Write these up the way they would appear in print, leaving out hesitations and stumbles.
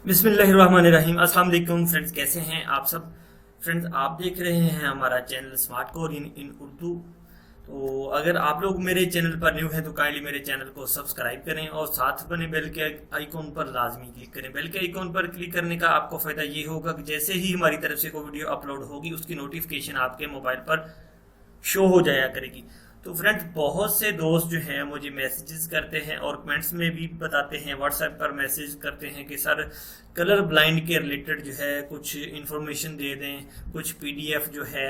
बिस्मिल्लाहिर्रहमानिर्रहीम। अस्सलाम वालेकुम फ्रेंड्स, कैसे हैं आप सब। फ्रेंड्स, आप देख रहे हैं हमारा चैनल स्मार्ट कोर इन उर्दू। तो अगर आप लोग मेरे चैनल पर न्यू हैं तो काइंडली मेरे चैनल को सब्सक्राइब करें और साथ बने बेल के आइकॉन पर लाजमी क्लिक करें। बेल के आइकॉन पर क्लिक करने का आपको फ़ायदा ये होगा कि जैसे ही हमारी तरफ से कोई वीडियो अपलोड होगी उसकी नोटिफिकेशन आपके मोबाइल पर शो हो जाया करेगी। तो फ्रेंड्स, बहुत से दोस्त जो हैं मुझे मैसेजेस करते हैं और कमेंट्स में भी बताते हैं, व्हाट्सएप पर मैसेज करते हैं कि सर कलर ब्लाइंड के रिलेटेड जो है कुछ इन्फॉर्मेशन दे दें, कुछ पीडीएफ जो है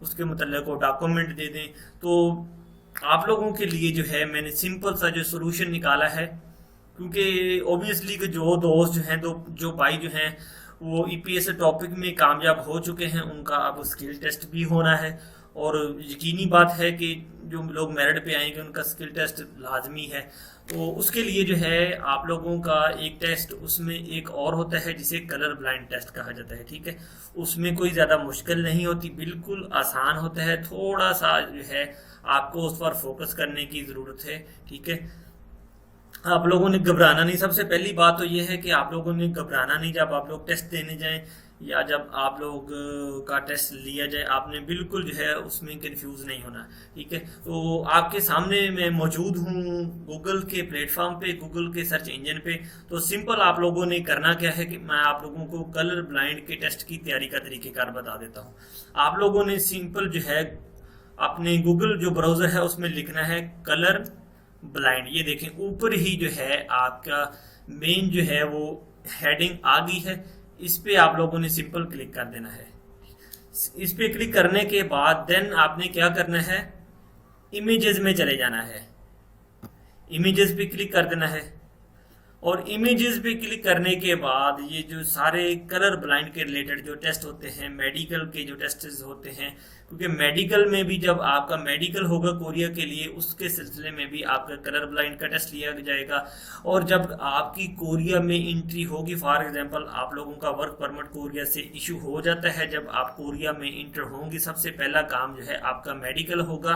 उसके मतलब को डॉक्यूमेंट दे दें। तो आप लोगों के लिए जो है मैंने सिंपल सा जो सोल्यूशन निकाला है, क्योंकि ऑब्वियसली कि जो दोस्त जो हैं, जो भाई जो हैं वो ईपीएस टॉपिक में कामयाब हो चुके हैं, उनका अब स्किल टेस्ट भी होना है। और यकीनी बात है कि जो लोग मेरिट पे आएंगे उनका स्किल टेस्ट लाजमी है। तो उसके लिए जो है आप लोगों का एक टेस्ट उसमें एक और होता है जिसे कलर ब्लाइंड टेस्ट कहा जाता है। ठीक है, उसमें कोई ज़्यादा मुश्किल नहीं होती, बिल्कुल आसान होता है। थोड़ा सा जो है आपको उस पर फोकस करने की ज़रूरत है। ठीक है, आप लोगों ने घबराना नहीं। सबसे पहली बात तो ये है कि आप लोगों ने घबराना नहीं। जब आप लोग टेस्ट देने जाएं या जब आप लोग का टेस्ट लिया जाए, आपने बिल्कुल जो है उसमें कंफ्यूज नहीं होना। ठीक है, तो आपके सामने मैं मौजूद हूँ गूगल के प्लेटफॉर्म पे, गूगल के सर्च इंजन पे। तो सिंपल आप लोगों ने करना क्या है कि मैं आप लोगों को कलर ब्लाइंड के टेस्ट की तैयारी का तरीकेकार बता देता हूँ। आप लोगों ने सिंपल जो है अपने गूगल जो ब्राउज़र है उसमें लिखना है कलर ब्लाइंड। ये देखें ऊपर ही जो है आपका मेन जो है वो हेडिंग आ गई है। इस पे आप लोगों ने सिंपल क्लिक कर देना है। इस पे क्लिक करने के बाद देन आपने क्या करना है, इमेजेस में चले जाना है। इमेजेस पे क्लिक कर देना है और इमेजेस पे क्लिक करने के बाद ये जो सारे कलर ब्लाइंड के रिलेटेड जो टेस्ट होते हैं, मेडिकल के जो टेस्ट होते हैं, क्योंकि मेडिकल में भी जब आपका मेडिकल होगा कोरिया के लिए, उसके सिलसिले में भी आपका कलर ब्लाइंड का टेस्ट लिया जाएगा। और जब आपकी कोरिया में एंट्री होगी, फॉर एग्जांपल आप लोगों का वर्क परमिट कोरिया से इशू हो जाता है, जब आप कोरिया में इंटर होंगे सबसे पहला काम जो है आपका मेडिकल होगा,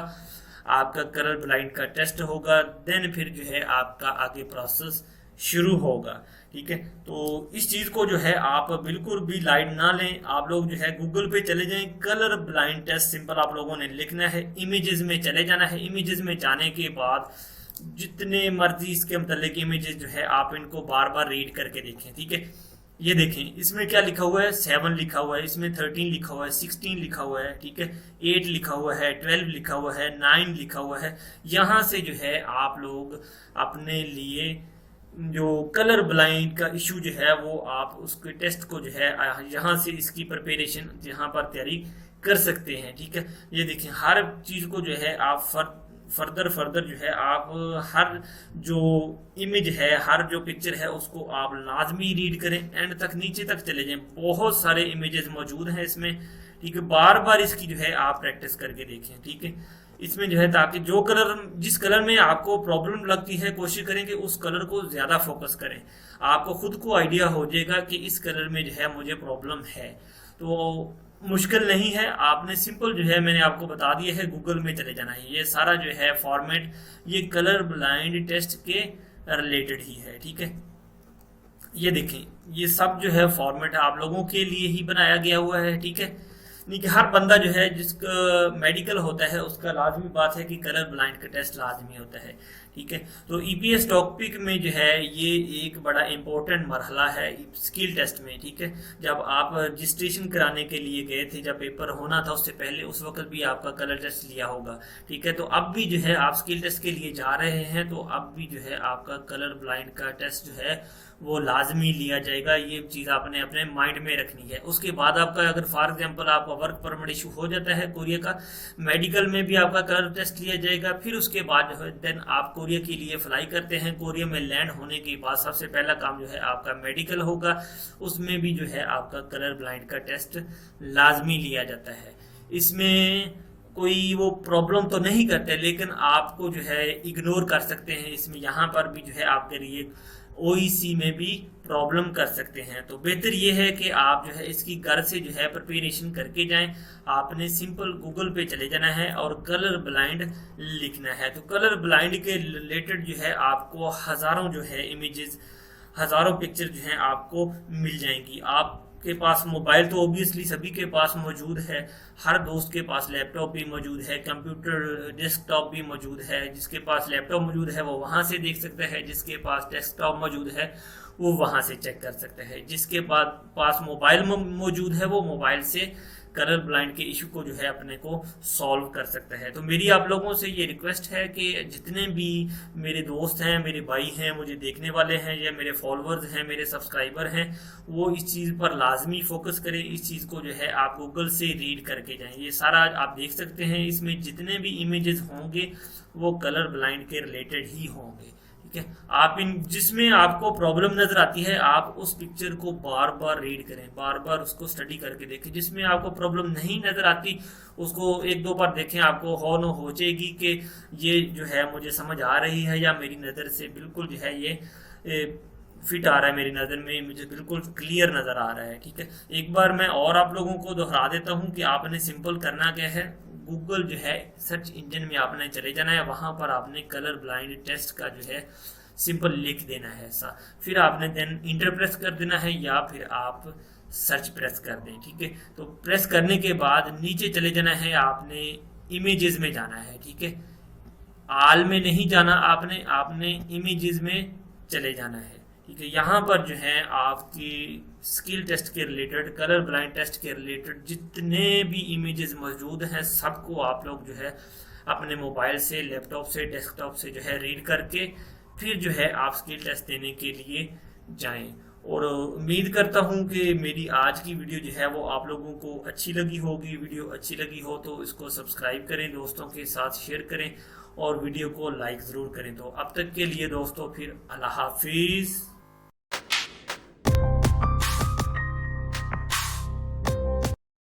आपका कलर ब्लाइंड का टेस्ट होगा, देन फिर जो है आपका आगे प्रोसेस शुरू होगा। ठीक है, तो इस चीज को जो है आप बिल्कुल भी लाइट ना लें। आप लोग जो है गूगल पे चले जाएं, कलर ब्लाइंड टेस्ट सिंपल आप लोगों ने लिखना है, इमेजेस में चले जाना है। इमेजेस में जाने के बाद जितने मर्जी इसके मतलब इमेजेस जो है आप इनको बार बार रीड करके देखें। ठीक है, ये देखें इसमें क्या लिखा हुआ है, 7 लिखा हुआ है, इसमें 13 लिखा हुआ है, 16 लिखा हुआ है, ठीक है, 8 लिखा हुआ है, 12 लिखा हुआ है, 9 लिखा हुआ है। यहाँ से जो है आप लोग अपने लिए जो कलर ब्लाइंड का इशू जो है वो आप उसके टेस्ट को जो है यहाँ से इसकी प्रिपरेशन यहाँ पर तैयारी कर सकते हैं। ठीक है, ये देखिए हर चीज को जो है आप फर्दर जो है आप हर जो इमेज है, हर जो पिक्चर है उसको आप लाजमी रीड करें, एंड तक नीचे तक चले जाएं। बहुत सारे इमेजेस मौजूद हैं इसमें। ठीक है, बार बार इसकी जो है आप प्रैक्टिस करके देखें। ठीक है, इसमें जो है ताकि जो कलर जिस कलर में आपको प्रॉब्लम लगती है कोशिश करें कि उस कलर को ज्यादा फोकस करें। आपको खुद को आइडिया हो जाएगा कि इस कलर में जो है मुझे प्रॉब्लम है। तो मुश्किल नहीं है, आपने सिंपल जो है मैंने आपको बता दिया है, गूगल में चले जाना है। ये सारा जो है फॉर्मेट ये कलर ब्लाइंड टेस्ट के रिलेटेड ही है। ठीक है, ये देखें ये सब जो है फॉर्मेट आप लोगों के लिए ही बनाया गया हुआ है। ठीक है, नहीं कि हर बंदा जो है जिसका मेडिकल होता है उसका लाजमी बात है कि कलर ब्लाइंड का टेस्ट लाजमी होता है। ठीक है, तो ईपीएस टॉपिक में जो है ये एक बड़ा इंपॉर्टेंट मरहला है स्किल टेस्ट में। ठीक है, जब आप रजिस्ट्रेशन कराने के लिए गए थे, जब पेपर होना था उससे पहले, उस वक्त भी आपका कलर टेस्ट लिया होगा। ठीक है, तो अब भी जो है आप स्किल टेस्ट के लिए जा रहे हैं तो अब भी जो है आपका कलर ब्लाइंड का टेस्ट जो है वो लाजमी लिया जाएगा। ये चीज़ आपने अपने माइंड में रखनी है। उसके बाद आपका अगर फॉर एग्जांपल आपका वर्क परमिट इशू हो जाता है कोरिया का, मेडिकल में भी आपका कलर टेस्ट लिया जाएगा। फिर उसके बाद जो है देन आप कोरिया के लिए फ्लाई करते हैं। कोरिया में लैंड होने के बाद सबसे पहला काम जो है आपका मेडिकल होगा, उसमें भी जो है आपका कलर ब्लाइंड का टेस्ट लाजमी लिया जाता है। इसमें कोई वो प्रॉब्लम तो नहीं करते, लेकिन आपको जो है इग्नोर कर सकते हैं। इसमें यहाँ पर भी जो है आपके लिए ओईसी में भी प्रॉब्लम कर सकते हैं। तो बेहतर ये है कि आप जो है इसकी घर से जो है प्रिपरेशन करके जाएं। आपने सिंपल गूगल पे चले जाना है और कलर ब्लाइंड लिखना है। तो कलर ब्लाइंड के रिलेटेड जो है आपको हजारों जो है इमेजेस हज़ारों पिक्चर जो हैं आपको मिल जाएंगी। आपके पास मोबाइल तो ओबियसली सभी के पास मौजूद है, हर दोस्त के पास लैपटॉप भी मौजूद है, कंप्यूटर डेस्कटॉप भी मौजूद है। जिसके पास लैपटॉप मौजूद है वो वहाँ से देख सकता है, जिसके पास डेस्कटॉप मौजूद है वो वहाँ से चेक कर सकता है, जिसके पास मोबाइल मौजूद है वो मोबाइल से कलर ब्लाइंड के इशू को जो है अपने को सॉल्व कर सकता है। तो मेरी आप लोगों से ये रिक्वेस्ट है कि जितने भी मेरे दोस्त हैं, मेरे भाई हैं, मुझे देखने वाले हैं या मेरे फॉलोअर्स हैं, मेरे सब्सक्राइबर हैं, वो इस चीज़ पर लाजमी फोकस करें। इस चीज़ को जो है आप गूगल से रीड करके जाएं। ये सारा आप देख सकते हैं, इसमें जितने भी इमेजेस होंगे वो कलर ब्लाइंड के रिलेटेड ही होंगे। ठीक है, आप इन जिसमें आपको प्रॉब्लम नजर आती है आप उस पिक्चर को बार बार रीड करें, बार बार उसको स्टडी करके देखें। जिसमें आपको प्रॉब्लम नहीं नजर आती उसको एक दो बार देखें, आपको हो न हो जाएगी कि ये जो है मुझे समझ आ रही है या मेरी नज़र से बिल्कुल जो है ये फिट आ रहा है, मेरी नज़र में मुझे बिल्कुल क्लियर नज़र आ रहा है। ठीक है, एक बार मैं और आप लोगों को दोहरा देता हूँ कि आपने सिंपल करना क्या है, गूगल जो है सर्च इंजन में आपने चले जाना है, वहां पर आपने कलर ब्लाइंड टेस्ट का जो है सिंपल लिख देना है ऐसा, फिर आपने देन इंटर प्रेस कर देना है या फिर आप सर्च प्रेस कर दें। ठीक है, तो प्रेस करने के बाद नीचे चले जाना है, आपने इमेजेस में जाना है। ठीक है, आल में नहीं जाना, आपने इमेजेस में चले जाना है। ठीक है, यहाँ पर जो है आपकी स्किल टेस्ट के रिलेटेड, कलर ब्लाइंड टेस्ट के रिलेटेड जितने भी इमेजेस मौजूद हैं सबको आप लोग जो है अपने मोबाइल से, लैपटॉप से, डेस्कटॉप से जो है रीड करके फिर जो है आप स्किल टेस्ट देने के लिए जाएं। और उम्मीद करता हूं कि मेरी आज की वीडियो जो है वो आप लोगों को अच्छी लगी होगी। वीडियो अच्छी लगी हो तो इसको सब्सक्राइब करें, दोस्तों के साथ शेयर करें और वीडियो को लाइक ज़रूर करें। तो अब तक के लिए दोस्तों फिर अल्लाह हाफिज़।